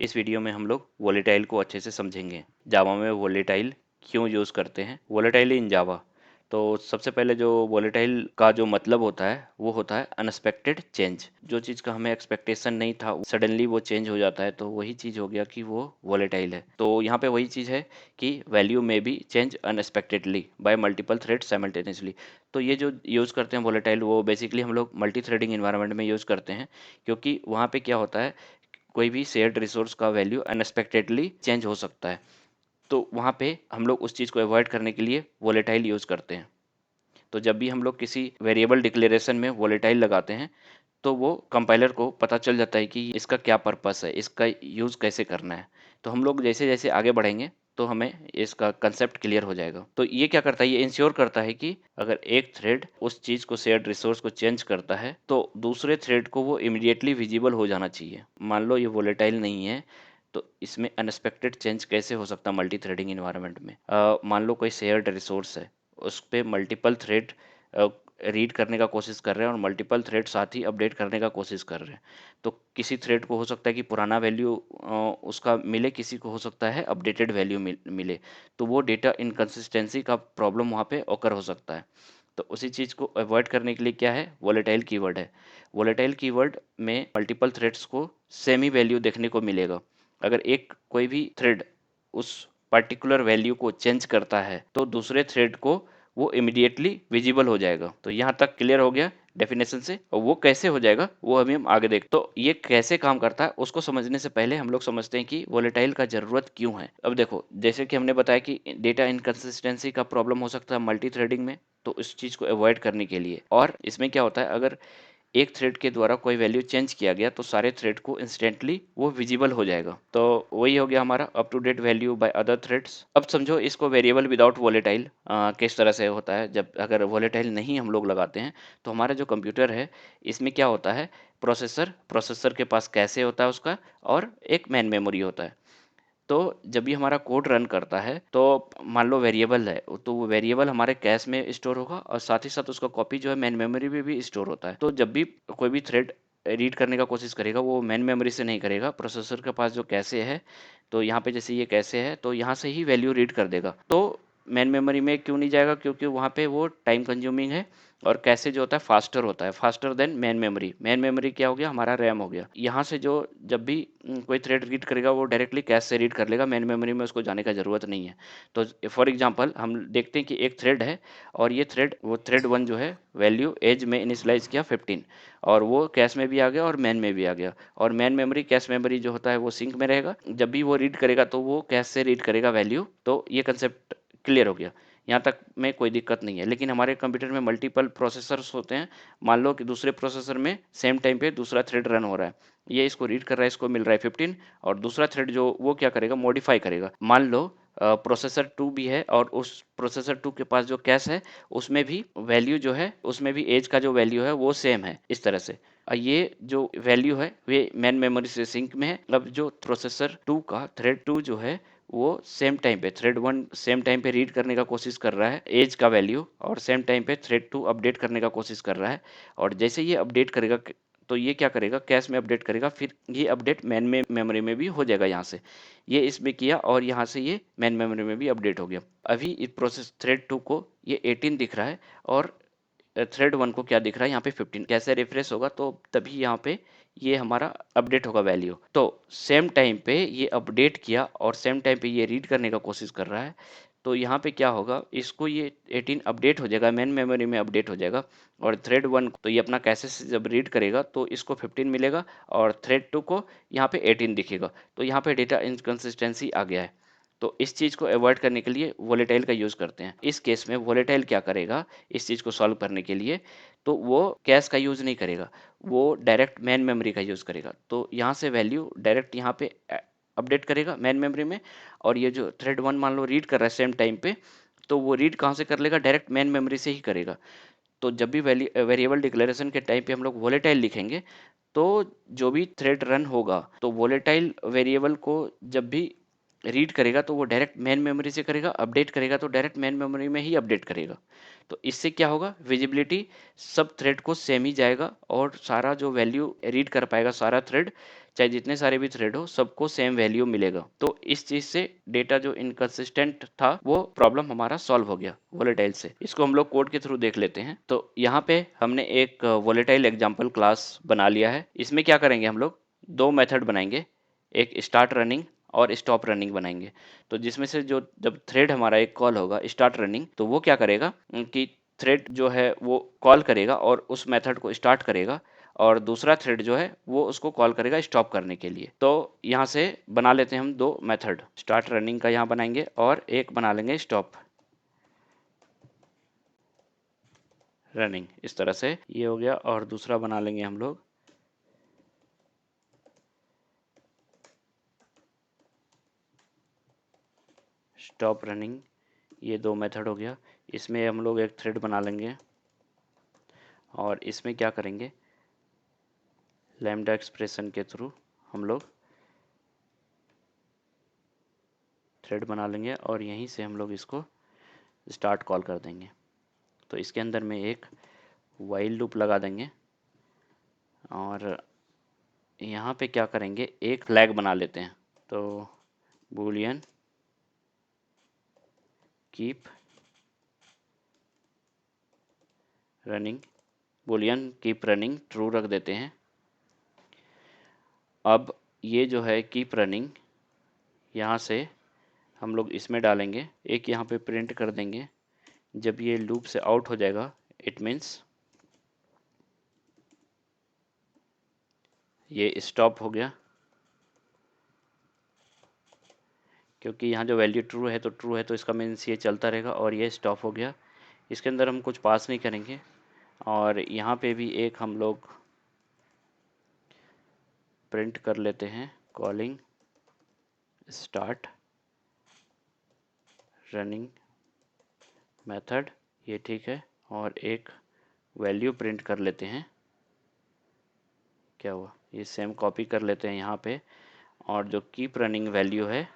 इस वीडियो में हम लोग वोलेटाइल को अच्छे से समझेंगे। जावा में वोलेटाइल क्यों यूज़ करते हैं, वोलेटाइल इन जावा। तो सबसे पहले जो वोलेटाइल का जो मतलब होता है वो होता है अनएक्सपेक्टेड चेंज। जो चीज़ का हमें एक्सपेक्टेशन नहीं था सडनली वो चेंज हो जाता है, तो वही चीज़ हो गया कि वो वोलेटाइल है। तो यहाँ पे वही चीज़ है कि वैल्यू में B change unexpectedly bye multiple thread simultaneously. तो ये जो यूज़ करते हैं वोलेटाइल, वो बेसिकली हम लोग मल्टी थ्रेडिंग इन्वायरमेंट में यूज़ करते हैं, क्योंकि वहाँ पे क्या होता है, कोई भी शेयर्ड रिसोर्स का वैल्यू अनएक्सपेक्टेडली चेंज हो सकता है। तो वहाँ पे हम लोग उस चीज़ को अवॉइड करने के लिए वोलेटाइल यूज़ करते हैं। तो जब भी हम लोग किसी वेरिएबल डिक्लेरेशन में वोलेटाइल लगाते हैं, तो वो कंपाइलर को पता चल जाता है कि इसका क्या पर्पस है, इसका यूज़ कैसे करना है। तो हम लोग जैसे जैसे आगे बढ़ेंगे तो हमें इसका कंसेप्ट क्लियर हो जाएगा। तो ये क्या करता है, ये इंश्योर करता है कि अगर एक थ्रेड उस चीज़ को, शेयर्ड रिसोर्स को चेंज करता है, तो दूसरे थ्रेड को वो इमीडिएटली विजिबल हो जाना चाहिए। मान लो ये वोलेटाइल नहीं है, तो इसमें अनएक्सपेक्टेड चेंज कैसे हो सकता है मल्टी थ्रेडिंग इन्वायरमेंट में। मान लो कोई शेयर्ड रिसोर्स है, उस पे मल्टीपल थ्रेड रीड करने का कोशिश कर रहे हैं और मल्टीपल थ्रेड साथ ही अपडेट करने का कोशिश कर रहे हैं। तो किसी थ्रेड को हो सकता है कि पुराना वैल्यू उसका मिले, किसी को हो सकता है अपडेटेड वैल्यू मिले। तो वो डेटा इनकन्सिस्टेंसी का प्रॉब्लम वहाँ पे ओकर हो सकता है। तो उसी चीज़ को अवॉइड करने के लिए क्या है, वोलेटाइल कीवर्ड है। वोलेटाइल कीवर्ड में मल्टीपल थ्रेड्स को सेम ही वैल्यू देखने को मिलेगा। अगर एक कोई भी थ्रेड उस पर्टिकुलर वैल्यू को चेंज करता है, तो दूसरे थ्रेड को वो इमीडिएटली विजिबल हो जाएगा। तो यहाँ तक क्लियर हो गया डेफिनेशन से। और वो कैसे हो जाएगा वो अभी हम आगे देख। तो ये कैसे काम करता है उसको समझने से पहले हम लोग समझते हैं कि वोलेटाइल का जरूरत क्यों है। अब देखो, जैसे कि हमने बताया कि डेटा इनकंसिस्टेंसी का प्रॉब्लम हो सकता है मल्टी थ्रेडिंग में, तो इस चीज को अवॉइड करने के लिए। और इसमें क्या होता है, अगर एक थ्रेड के द्वारा कोई वैल्यू चेंज किया गया तो सारे थ्रेड को इंस्टेंटली वो विजिबल हो जाएगा। तो वही हो गया हमारा up to date value by other threads. अब समझो इसको वेरिएबल विदाउट वोलेटाइल किस तरह से होता है। जब अगर वोलेटाइल नहीं हम लोग लगाते हैं, तो हमारा जो कंप्यूटर है इसमें क्या होता है, प्रोसेसर के पास कैशे होता है उसका, और एक मेन मेमोरी होता है। तो जब भी हमारा कोड रन करता है, तो मान लो वेरिएबल है, तो वो वेरिएबल हमारे कैश में स्टोर होगा और साथ ही साथ उसका कॉपी जो है मेन मेमोरी में भी स्टोर होता है। तो जब भी कोई भी थ्रेड रीड करने का कोशिश करेगा, वो मेन मेमोरी से नहीं करेगा, प्रोसेसर के पास जो कैशे है, तो यहाँ पे जैसे ये कैशे है, तो यहाँ से ही वैल्यू रीड कर देगा। तो मेन मेमोरी में क्यों नहीं जाएगा, क्योंकि वहाँ पे वो टाइम कंज्यूमिंग है, और कैसे जो होता है फास्टर होता है, faster than main memory. Main memory क्या हो गया, हमारा रैम हो गया। यहाँ से जो जब भी कोई थ्रेड रीड करेगा, वो डायरेक्टली कैश से रीड कर लेगा, मेन मेमोरी में उसको जाने का ज़रूरत नहीं है। तो फॉर एग्जांपल हम देखते हैं कि एक थ्रेड है, और ये थ्रेड, वो थ्रेड वन जो है वैल्यू एज में इनिशलाइज किया 15, और वो कैश में भी आ गया और मेन में भी आ गया। और मेन मेमोरी कैश मेमोरी जो होता है वो सिंक में रहेगा। जब भी वो रीड करेगा तो वो कैश से रीड करेगा वैल्यू। तो ये कंसेप्ट क्लियर हो गया, यहाँ तक में कोई दिक्कत नहीं है। लेकिन हमारे कंप्यूटर में मल्टीपल प्रोसेसर्स होते हैं। मान लो कि दूसरे प्रोसेसर में सेम टाइम पे दूसरा थ्रेड रन हो रहा है, ये इसको रीड कर रहा है, इसको मिल रहा है 15, और दूसरा थ्रेड जो वो क्या करेगा, मॉडिफाई करेगा। मान लो प्रोसेसर 2 भी है, और उस प्रोसेसर 2 के पास जो कैश है उसमें भी वैल्यू जो है, उसमें भी एज का जो वैल्यू है वो सेम है, इस तरह से। ये जो वैल्यू है वे मेन मेमोरी से सिंक में है। अब जो प्रोसेसर 2 का थ्रेड 2 जो है, वो सेम टाइम पे थ्रेड 1 सेम टाइम पे रीड करने का कोशिश कर रहा है एज का वैल्यू, और सेम टाइम पे थ्रेड 2 अपडेट करने का कोशिश कर रहा है। और जैसे ये अपडेट करेगा, तो ये क्या करेगा, कैश में अपडेट करेगा, फिर ये अपडेट मेन में मेमोरी में भी हो जाएगा। यहाँ से ये इसमें किया, और यहाँ से ये मेन मेमोरी में भी अपडेट हो गया। अभी इस प्रोसेस थ्रेड 2 को ये 18 दिख रहा है, और थ्रेड 1 को क्या दिख रहा है यहाँ पे 15। कैसे रिफ्रेश होगा, तो तभी यहाँ पे ये हमारा अपडेट होगा वैल्यू। तो सेम टाइम पे ये अपडेट किया और सेम टाइम पे ये रीड करने का कोशिश कर रहा है। तो यहाँ पे क्या होगा, इसको ये 18 अपडेट हो जाएगा, मेन मेमोरी में अपडेट हो जाएगा। और थ्रेड 1 तो ये अपना कैसे से जब रीड करेगा तो इसको 15 मिलेगा, और थ्रेड 2 को यहाँ पे 18 दिखेगा। तो यहाँ पे डेटा इनकन्सिस्टेंसी आ गया है। तो इस चीज़ को अवॉइड करने के लिए वोलेटाइल का यूज़ करते हैं। इस केस में वोलेटाइल क्या करेगा, इस चीज़ को सॉल्व करने के लिए, तो वो कैश का यूज़ नहीं करेगा, वो डायरेक्ट मेन मेमोरी का यूज़ करेगा। तो यहाँ से वैल्यू डायरेक्ट यहाँ पे अपडेट करेगा मेन मेमोरी में। और ये जो थ्रेड 1 मान लो रीड कर रहा है सेम टाइम पे, तो वो रीड कहाँ से कर लेगा, डायरेक्ट मेन मेमोरी से ही करेगा। तो जब भी वेरिएबल डिक्लेरेशन के टाइम पे हम लोग वोलेटाइल लिखेंगे, तो जो भी थ्रेड रन होगा, तो वोलेटाइल वेरिएबल को जब भी रीड करेगा, तो वो डायरेक्ट मेन मेमोरी से करेगा, अपडेट करेगा तो डायरेक्ट मेन मेमोरी में ही अपडेट करेगा। तो इससे क्या होगा, विजिबिलिटी सब थ्रेड को सेम ही जाएगा, और सारा जो वैल्यू रीड कर पाएगा सारा थ्रेड, चाहे जितने सारे भी थ्रेड हो सबको सेम वैल्यू मिलेगा। तो इस चीज से डेटा जो इनकंसिस्टेंट था वो प्रॉब्लम हमारा सॉल्व हो गया वोलेटाइल से। इसको हम लोग कोड के थ्रू देख लेते हैं। तो यहाँ पे हमने एक वोलेटाइल एग्जाम्पल क्लास बना लिया है। इसमें क्या करेंगे, हम लोग दो मेथड बनाएंगे, एक स्टार्ट रनिंग और स्टॉप रनिंग बनाएंगे। तो जिसमें से जो जब थ्रेड हमारा एक कॉल होगा स्टार्ट रनिंग, तो वो क्या करेगा कि थ्रेड जो है वो कॉल करेगा और उस मेथड को स्टार्ट करेगा, और दूसरा थ्रेड जो है वो उसको कॉल करेगा स्टॉप करने के लिए। तो यहाँ से बना लेते हैं हम दो मेथड, स्टार्ट रनिंग का यहाँ बनाएंगे और एक बना लेंगे स्टॉप रनिंग। इस तरह से ये हो गया, और दूसरा बना लेंगे हम लोग स्टॉप रनिंग। ये दो मेथड हो गया। इसमें हम लोग एक थ्रेड बना लेंगे और इसमें क्या करेंगे, लैम्डा एक्सप्रेशन के थ्रू हम लोग थ्रेड बना लेंगे और यहीं से हम लोग इसको स्टार्ट कॉल कर देंगे। तो इसके अंदर में एक वाइल लूप लगा देंगे और यहाँ पे क्या करेंगे, एक फ्लैग बना लेते हैं। तो Boolean keep running, Boolean keep running true रख देते हैं। अब ये जो है कीप रनिंग, यहाँ से हम लोग इसमें डालेंगे, एक यहाँ पे प्रिंट कर देंगे। जब ये लूप से आउट हो जाएगा इट मीन्स ये स्टॉप हो गया, क्योंकि यहाँ जो वैल्यू ट्रू है तो ट्रू है, तो इसका मीन्स ये चलता रहेगा, और ये स्टॉप हो गया। इसके अंदर हम कुछ पास नहीं करेंगे, और यहाँ पे भी एक हम लोग प्रिंट कर लेते हैं कॉलिंग स्टार्ट रनिंग मेथड, ये ठीक है। और एक वैल्यू प्रिंट कर लेते हैं, क्या हुआ, ये सेम कॉपी कर लेते हैं यहाँ पे, और जो कीप रनिंग वैल्यू है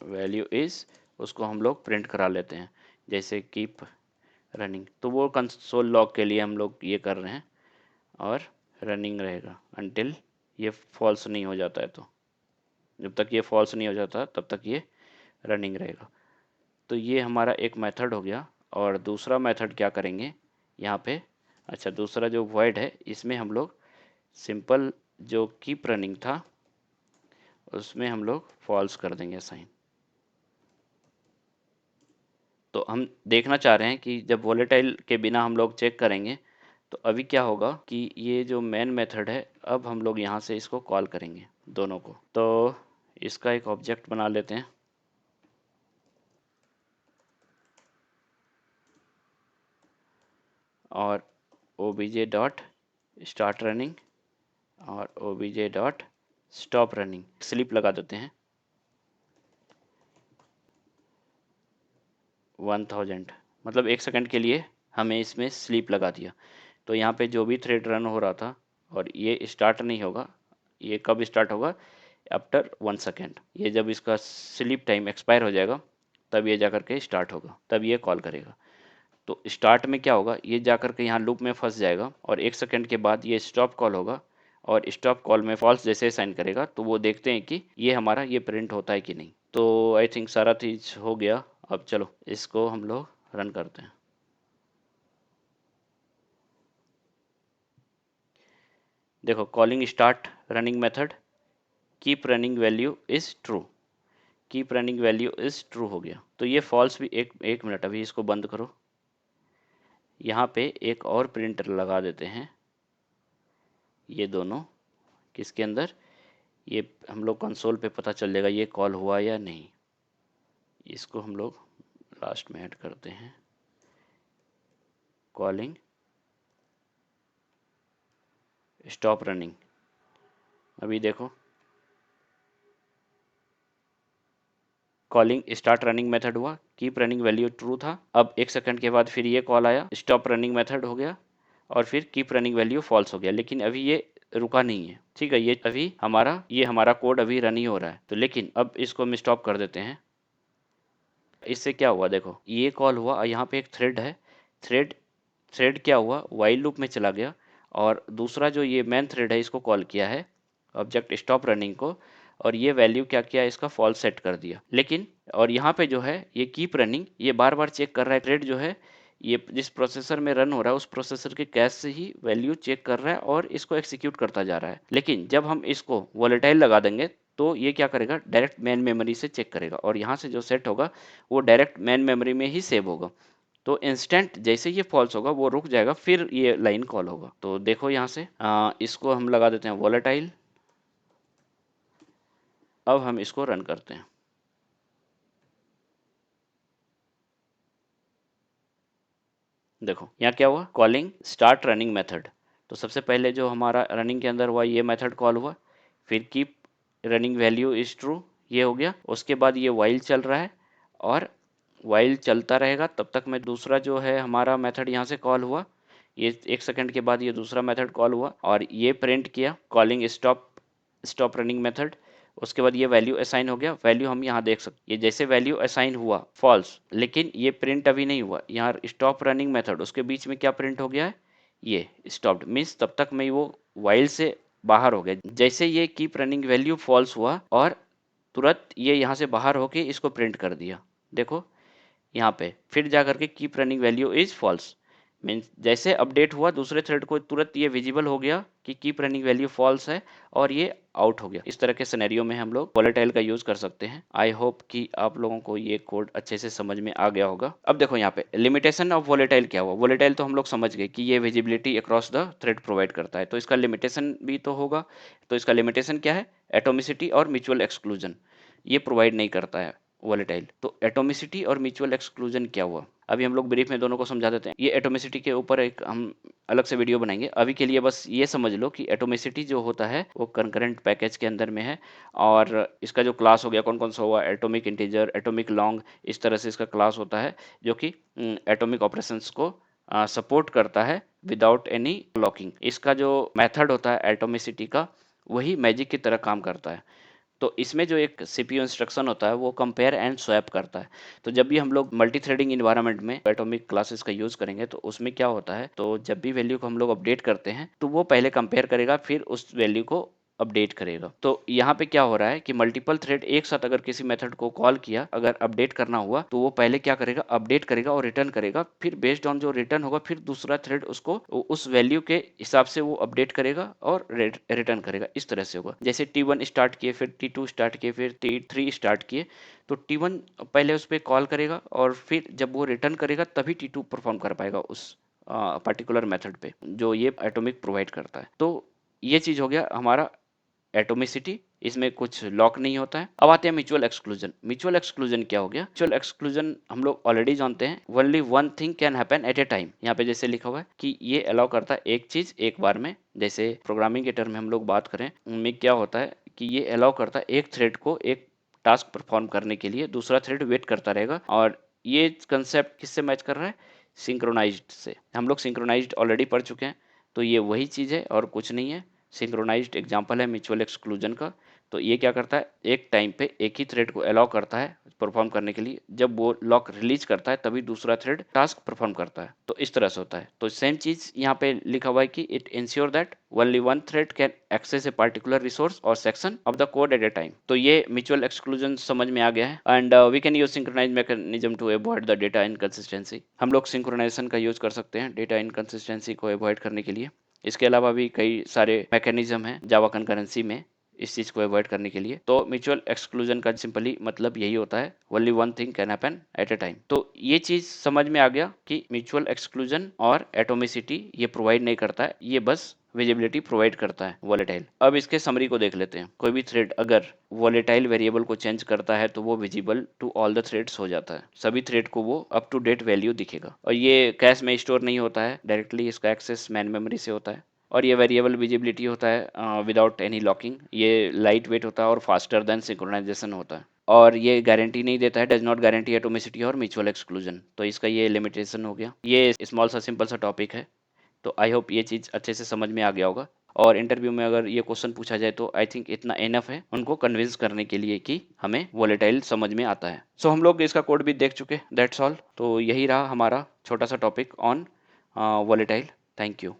वैल्यू इज, उसको हम लोग प्रिंट करा लेते हैं जैसे कीप रनिंग। तो वो कंसोल लॉग के लिए हम लोग ये कर रहे हैं, और रनिंग रहेगा अनटिल ये फॉल्स नहीं हो जाता है। तो जब तक ये फॉल्स नहीं हो जाता तब तक ये रनिंग रहेगा। तो ये हमारा एक मेथड हो गया। और दूसरा मेथड क्या करेंगे यहाँ पे, अच्छा दूसरा जो वॉइड है इसमें हम लोग सिंपल जो कीप रनिंग था उसमें हम लोग फॉल्स कर देंगे साइन। तो हम देखना चाह रहे हैं कि जब वोलेटाइल के बिना हम लोग चेक करेंगे तो अभी क्या होगा कि ये जो मेन मेथड है अब हम लोग यहाँ से इसको कॉल करेंगे दोनों को। तो इसका एक ऑब्जेक्ट बना लेते हैं, और obj डॉट स्टार्ट रनिंग और obj dot stop running sleep लगा देते हैं 1000, मतलब 1 सेकंड के लिए हमें इसमें स्लीप लगा दिया। तो यहाँ पे जो भी थ्रेड रन हो रहा था, और ये स्टार्ट नहीं होगा, ये कब स्टार्ट होगा, आफ्टर 1 सेकेंड। ये जब इसका स्लीप टाइम एक्सपायर हो जाएगा तब ये जाकर के स्टार्ट होगा, तब ये कॉल करेगा। तो स्टार्ट में क्या होगा, ये जाकर के यहाँ लूप में फंस जाएगा, और 1 सेकंड के बाद ये स्टॉप कॉल होगा, और स्टॉप कॉल में फॉल्स जैसे साइन करेगा तो वो देखते हैं कि ये हमारा ये प्रिंट होता है कि नहीं। तो आई थिंक सारा चीज हो गया। अब चलो इसको हम लोग रन करते हैं। देखो calling start running method keep running value is true, keep running value is true हो गया। तो ये फॉल्स भी, एक एक मिनट अभी इसको बंद करो, यहाँ पे एक और प्रिंटर लगा देते हैं, ये दोनों किसके अंदर, ये हम लोग कंसोल पे पता चल जाएगा ये कॉल हुआ या नहीं। इसको हम लोग लास्ट में ऐड करते हैं, कॉलिंग स्टॉप रनिंग। अभी देखो कॉलिंग स्टार्ट रनिंग मेथड हुआ, कीप रनिंग वैल्यू ट्रू था, अब 1 सेकंड के बाद फिर ये कॉल आया, स्टॉप रनिंग मेथड हो गया, और फिर कीप रनिंग वैल्यू फॉल्स हो गया। लेकिन अभी ये रुका नहीं है, ठीक है, ये अभी हमारा कोड अभी रन ही हो रहा है। तो लेकिन अब इसको हम स्टॉप कर देते हैं। इससे क्या हुआ, देखो ये कॉल हुआ, यहाँ पे एक थ्रेड है, थ्रेड थ्रेड क्या हुआ, वाइल लूप में चला गया और दूसरा जो ये मेन थ्रेड है इसको कॉल किया है ऑब्जेक्ट स्टॉप रनिंग को, और ये वैल्यू क्या किया, इसका फॉल्स सेट कर दिया। लेकिन और यहाँ पे जो है ये कीप रनिंग, ये बार बार चेक कर रहा है थ्रेड जो है ये जिस प्रोसेसर में रन हो रहा है उस प्रोसेसर के कैश से ही वैल्यू चेक कर रहा है और इसको एग्जीक्यूट करता जा रहा है। लेकिन जब हम इसको वोलेटाइल लगा देंगे तो ये क्या करेगा, डायरेक्ट मेन मेमोरी से चेक करेगा और यहाँ से जो सेट होगा वो डायरेक्ट मेन मेमोरी में ही सेव होगा। तो इंस्टेंट जैसे ये फॉल्स होगा वो रुक जाएगा, फिर ये लाइन कॉल होगा। तो देखो यहाँ से इसको हम लगा देते हैं वोलेटाइल। अब हम इसको रन करते हैं। देखो यहाँ क्या हुआ, कॉलिंग स्टार्ट रनिंग मेथड। तो सबसे पहले जो हमारा रनिंग के अंदर हुआ ये मेथड कॉल हुआ, फिर keep running value is true ये हो गया। उसके बाद ये वाइल चल रहा है और वाइल चलता रहेगा तब तक मैं दूसरा जो है हमारा मेथड यहाँ से कॉल हुआ। ये 1 सेकंड के बाद ये दूसरा मेथड कॉल हुआ और ये प्रिंट किया calling stop stop running method. उसके बाद ये वैल्यू असाइन हो गया, वैल्यू हम यहाँ देख सकते, ये जैसे वैल्यू असाइन हुआ फॉल्स, लेकिन ये प्रिंट अभी नहीं हुआ। यहाँ स्टॉप रनिंग मेथड उसके बीच में क्या प्रिंट हो गया है, ये स्टॉप्ड मीन्स तब तक मैं वो वाइल से बाहर हो गया। जैसे ये कीप रनिंग वैल्यू फॉल्स हुआ और तुरंत ये यहाँ से बाहर होके इसको प्रिंट कर दिया। देखो यहाँ पे फिर जा करके keep running value is false, means जैसे अपडेट हुआ दूसरे थ्रेड को तुरंत ये विजिबल हो गया कि कीप रनिंग वैल्यू फॉल्स है और ये आउट हो गया। इस तरह के सिनेरियो में हम लोग वोलेटाइल का यूज कर सकते हैं। आई होप कि आप लोगों को ये कोड अच्छे से समझ में आ गया होगा। अब देखो यहाँ पे लिमिटेशन ऑफ वोलेटाइल क्या हुआ। वोलेटाइल तो हम लोग समझ गए कि ये visibility across the thread provide करता है, तो इसका लिमिटेशन भी तो होगा। तो इसका लिमिटेशन क्या है, एटोमिसिटी और म्यूचुअल एक्सक्लूजन ये प्रोवाइड नहीं करता है वोलेटाइल। तो एटोमिसिटी और म्यूचुअल एक्सक्लूजन क्या हुआ, अभी हम लोग ब्रीफ में दोनों को समझा देते हैं। ये एटोमिसिटी के ऊपर एक हम अलग से वीडियो बनाएंगे, अभी के लिए बस ये समझ लो कि एटोमिसिटी जो होता है वो कंकरेंट पैकेज के अंदर में है और इसका जो क्लास हो गया कौन कौन सा हुआ, एटॉमिक इंटीजर, एटॉमिक लॉन्ग, इस तरह से इसका क्लास होता है जो कि एटॉमिक ऑपरेशंस को सपोर्ट करता है विदाउट एनी लॉकिंग। इसका जो मेथड होता है एटोमिसिटी का वही मैजिक की तरह काम करता है। तो इसमें जो एक सीपीयू इंस्ट्रक्शन होता है वो कंपेयर एंड स्वैप करता है। तो जब भी हम लोग मल्टी थ्रेडिंग इन्वायरमेंट में एटॉमिक क्लासेस का यूज करेंगे तो उसमें क्या होता है, तो जब भी वैल्यू को हम लोग अपडेट करते हैं तो वो पहले कंपेयर करेगा फिर उस वैल्यू को अपडेट करेगा। तो यहाँ पे क्या हो रहा है कि मल्टीपल थ्रेड एक साथ अगर किसी मेथड को कॉल किया, अगर अपडेट करना हुआ तो वो पहले क्या करेगा, अपडेट करेगा और रिटर्न करेगा, फिर बेस्ड ऑन जो रिटर्न होगा फिर दूसरा थ्रेड उसको उस वैल्यू के हिसाब से वो अपडेट करेगा और रिटर्न करेगा। इस तरह से होगा, जैसे T1 स्टार्ट किए, फिर T2 स्टार्ट किए, फिर T3 स्टार्ट किए, तो T1 पहले उस पर कॉल करेगा और फिर जब वो रिटर्न करेगा तभी T2 परफॉर्म कर पाएगा उस पर्टिकुलर मेथड पे जो ये एटॉमिक प्रोवाइड करता है। तो ये चीज हो गया हमारा एटोमिसिटी, इसमें कुछ लॉक नहीं होता है। अब आते हैं म्यूचुअल एक्सक्लूजन। म्यूचुअल एक्सक्लूजन क्या हो गया, म्यूचुअल एक्सक्लूजन हम लोग ऑलरेडी जानते हैं, only one thing can happen at a time. यहाँ पे जैसे लिखा हुआ है कि ये अलाउ करता है एक चीज एक बार में। जैसे प्रोग्रामिंग के टर्म में हम लोग बात करें उनमें क्या होता है कि ये अलाउ करता है एक थ्रेड को एक टास्क परफॉर्म करने के लिए दूसरा थ्रेड वेट करता रहेगा। और ये कंसेप्ट किससे मैच कर रहा है, सिंक्रोनाइज्ड से। हम लोग सिंक्रोनाइज्ड ऑलरेडी पढ़ चुके हैं, तो ये वही चीज़ है और कुछ नहीं है। सिंक्रोनाइज्ड एग्जांपल है म्यूचुअल एक्सक्लूजन का। तो ये क्या करता है, एक टाइम पे एक ही थ्रेड को अलाउ करता है परफॉर्म करने के लिए, जब वो लॉक रिलीज करता है तभी दूसरा थ्रेड टास्क परफॉर्म करता है। तो इस तरह से होता है। तो सेम चीज यहाँ पे लिखा हुआ है कि it ensure that only one thread can access a particular resource or section of the code at a time. तो ये म्यूचुअल एक्सक्लूजन समझ में आ गया है। And we can use synchronize mechanism to avoid the data inconsistency. हम लोग synchronisation का यूज कर सकते हैं डेटा इनकंसिस्टेंसी को अवॉइड करने के लिए। इसके अलावा भी कई सारे मैकेनिज्म हैं जावा कंकरेंसी में इस चीज को अवॉइड करने के लिए। तो म्यूचुअल एक्सक्लूजन का सिंपली मतलब यही होता है, only one thing can happen at a time. तो ये चीज समझ में आ गया कि म्यूचुअल एक्सक्लूजन और एटोमिसिटी ये प्रोवाइड नहीं करता है, ये बस विजिबिलिटी प्रोवाइड करता है वोलेटाइल। अब इसके समरी को देख लेते हैं। कोई भी थ्रेड अगर वोलेटाइल वेरिएबल को चेंज करता है तो वो visible to all the threads हो जाता है, सभी थ्रेड को वो अप टू डेट वैल्यू दिखेगा। और ये कैश में स्टोर नहीं होता है, डायरेक्टली इसका एक्सेस मैन मेमोरी से होता है। और ये वेरिएबल विजिबिलिटी होता है विदाउट एनी लॉकिंग। ये लाइट वेट होता है और फास्टर देन सिंक्रोनाइजेशन होता है। और ये गारंटी नहीं देता है, डज नॉट गारंटी एटोमिसिटी और म्यूचुअल एक्सक्लूजन। तो इसका ये लिमिटेशन हो गया। ये स्मॉल सा सिंपल सा टॉपिक है। तो आई होप ये चीज़ अच्छे से समझ में आ गया होगा। और इंटरव्यू में अगर ये क्वेश्चन पूछा जाए तो आई थिंक इतना इनफ है उनको कन्विंस करने के लिए कि हमें वोलेटाइल समझ में आता है। सो हम लोग इसका कोड भी देख चुके, दैट्स ऑल। तो यही रहा हमारा छोटा सा topic on volatile. Thank you.